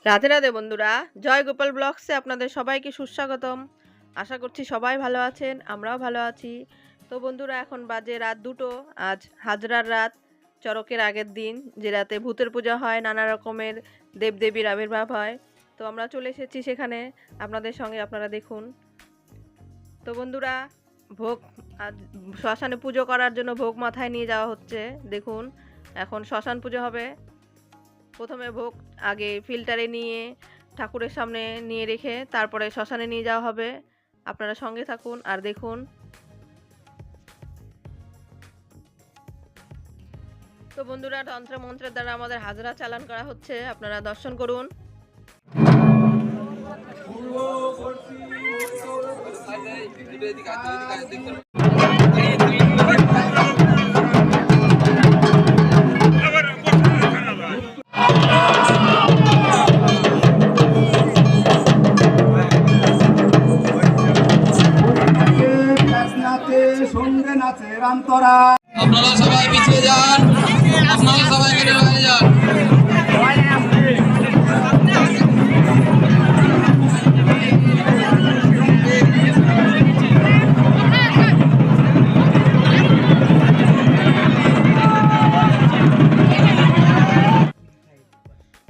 রাধে রাধে বন্ধুরা, জয় গোপাল ব্লগসে আপনাদের সবাইকে সুস্বাগতম। আশা করছি সবাই ভালো আছেন, আমরাও ভালো আছি। তো বন্ধুরা, এখন বাজে রাত 2টো। আজ হাজরার রাত, চড়কের আগের দিন, যে রাতে ভূতের পূজা হয়, নানা রকমের দেবদেবীর আবির্ভাব হয়। তো আমরা চলে এসেছি সেখানে আপনাদের সঙ্গে, আপনারা দেখুন। তো বন্ধুরা, ভোগ আজ শ্মশানে পুজো করার জন্য ভোগ মাথায় নিয়ে যাওয়া হচ্ছে। দেখুন, এখন শ্মশান পুজো হবে। প্রথমে ভোগ আগে ফিল্টারে নিয়ে ঠাকুরের সামনে নিয়ে রেখে তারপরে শ্মশানে নিয়ে যাওয়া হবে। আপনারা সঙ্গে থাকুন আর দেখুন। তো বন্ধুরা, তন্ত্র মন্ত্রের দ্বারা আমাদের হাজরা চালান করা হচ্ছে, আপনারা দর্শন করুন। সঙ্গে নাচে রামতরা। আপনারা সবাই পিছিয়ে যান, আপনারা সবাই কেটে বাইরে যান।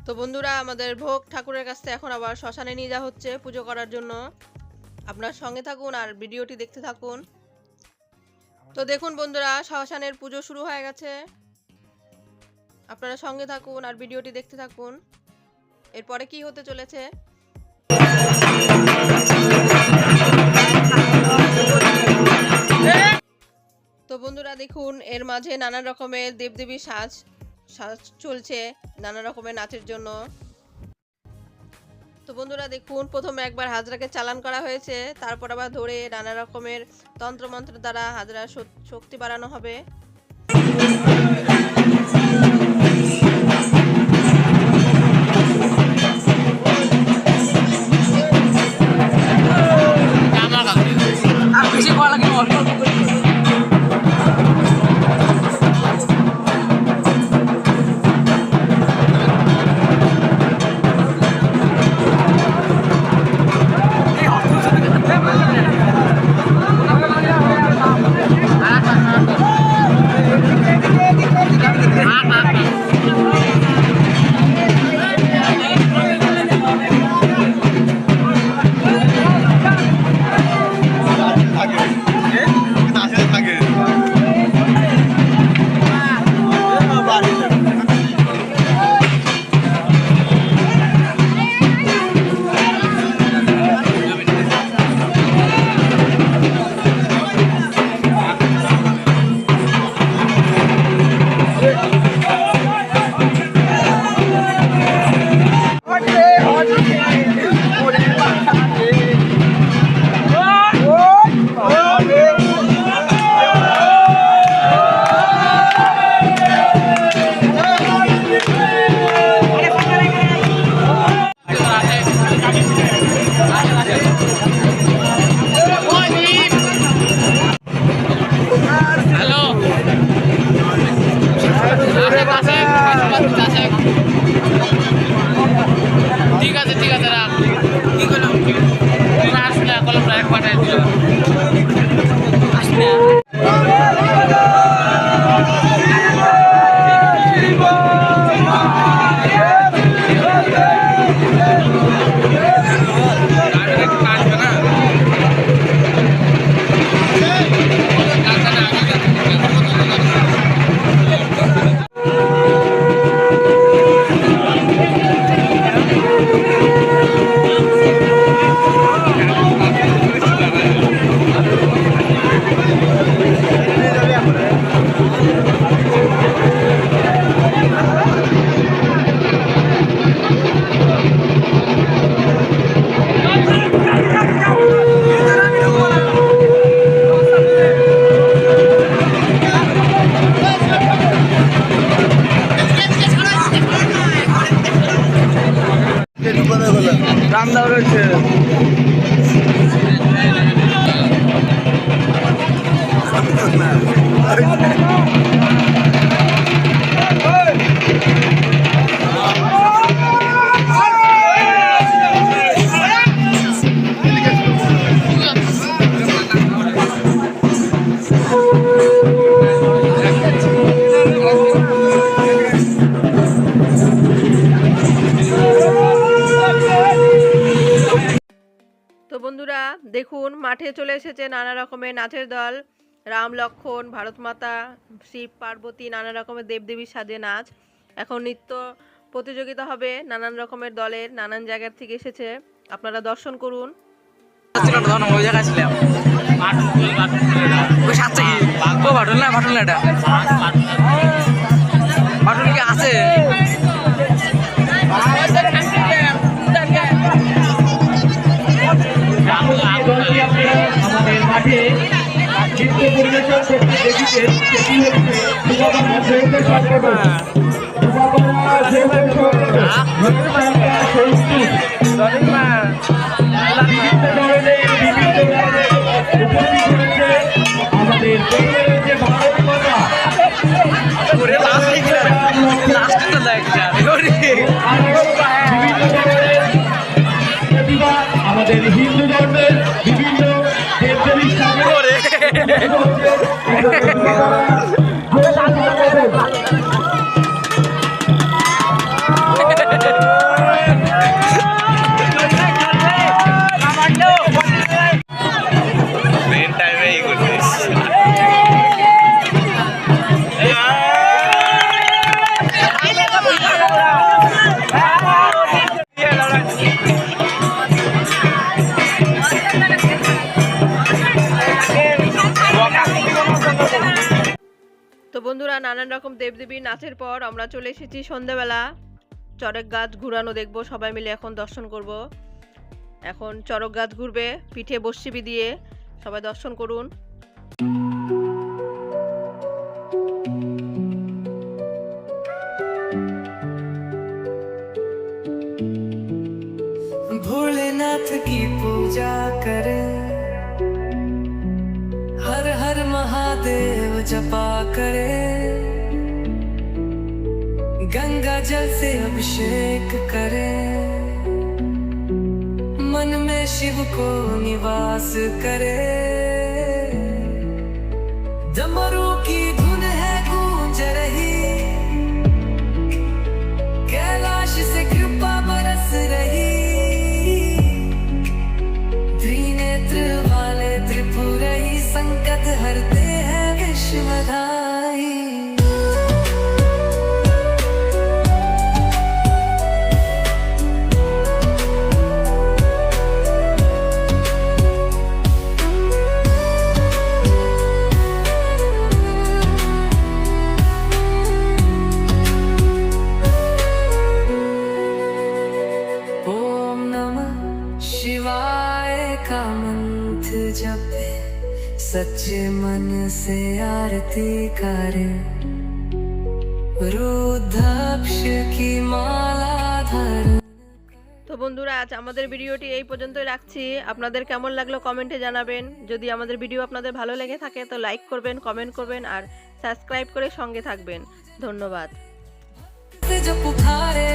তো বন্ধুরা, আমাদের ভোগ ঠাকুরের কাছে এখন আবার শ্মশানে নিয়ে যাওয়া হচ্ছে পুজো করার জন্য। আপনার সঙ্গে থাকুন আর ভিডিওটি দেখতে থাকুন। তো দেখুন বন্ধুরা, শ্মশানের পুজো শুরু হয়ে গেছে। আপনারা সঙ্গে থাকুন আর ভিডিওটি দেখতে থাকুন। এরপরে কি হতে চলেছে। তো বন্ধুরা দেখুন, এর মাঝে নানা রকমের দেবদেবী সাজ চলছে, নানা রকমের নাচের জন্য। তো বন্ধুরা দেখুন, প্রথমে একবার হাজরাকে চালান করা হয়েছে, তারপর আবার ধরে নানা রকমের তন্ত্রমন্ত্র দ্বারা হাজরার শক্তি বাড়ানো হবে। ঠিক আছে রাখ। কি করলাম আসলে কলম এক পাঠায় দিল। রামদাও রয়েছে। দেখুন মাঠে চলে এসেছে নানা রকমের নাচের দল, রাম লক্ষ্মণ, ভারত মাতা, শিব পার্বতী, নানা রকমের দেবদেবীর সাজে নাচ। এখন নৃত্য প্রতিযোগিতা হবে, নানান রকমের দলের নানান জায়গার থেকে এসেছে, আপনারা দর্শন করুন। ওই জায়গায় ছিলাম ওই সাথে ভাটুল না ভাটুল না এটা ভাটুল কি আছে আমাদের মাঠে নৃত্য পরিবেশন করতে দেখেছেন সেটি হচ্ছে যুবকরা জয়ন্ত সংগঠন। যুবকরা জয়ন্ত বিভিন্ন ধরনের উপস্থিত হয়েছে আমাদের দেশের যে ভারত মাতা আমাদের হিন্দু ধর্মের বিভিন্ন দেবদেবীর সামনে তো বন্ধুরা, নানান রকম দেবদেবীর নাচের পর আমরা চলে এসেছি সন্ধ্যাবেলা চড়ক গাছ ঘুরানো দেখবো, সবাই মিলে এখন দর্শন করব। এখন চড়ক গাছ ঘুরবে পিঠে বসিবি দিয়ে, সবাই দর্শন করুন। भोलेनाथ की पूजा करें, हर हर महादेव जपा करें, गंगा जल से अभिषेक करें, मन में शिव को निवास करें। डमरू की धुन है गूंज रही, कैलाश से कृपा बरस रही, त्रिनेत्र वाले त्रिपुरही संकट हरते हैं विश्वधाई। ओम नमः शिवाय का मंत्र जपे, सच्चे मन से आरती करे, रुद्राक्ष की माला धर। তো বন্ধুরা, আজ আমাদের ভিডিওটি এই পর্যন্তই রাখছি। আপনাদের কেমন লাগলো কমেন্টে জানাবেন। যদি আমাদের ভিডিও আপনাদের ভালো লেগে থাকে তো লাইক করবেন, কমেন্ট করবেন আর সাবস্ক্রাইব করে সঙ্গে থাকবেন। ধন্যবাদ। जो पुकारे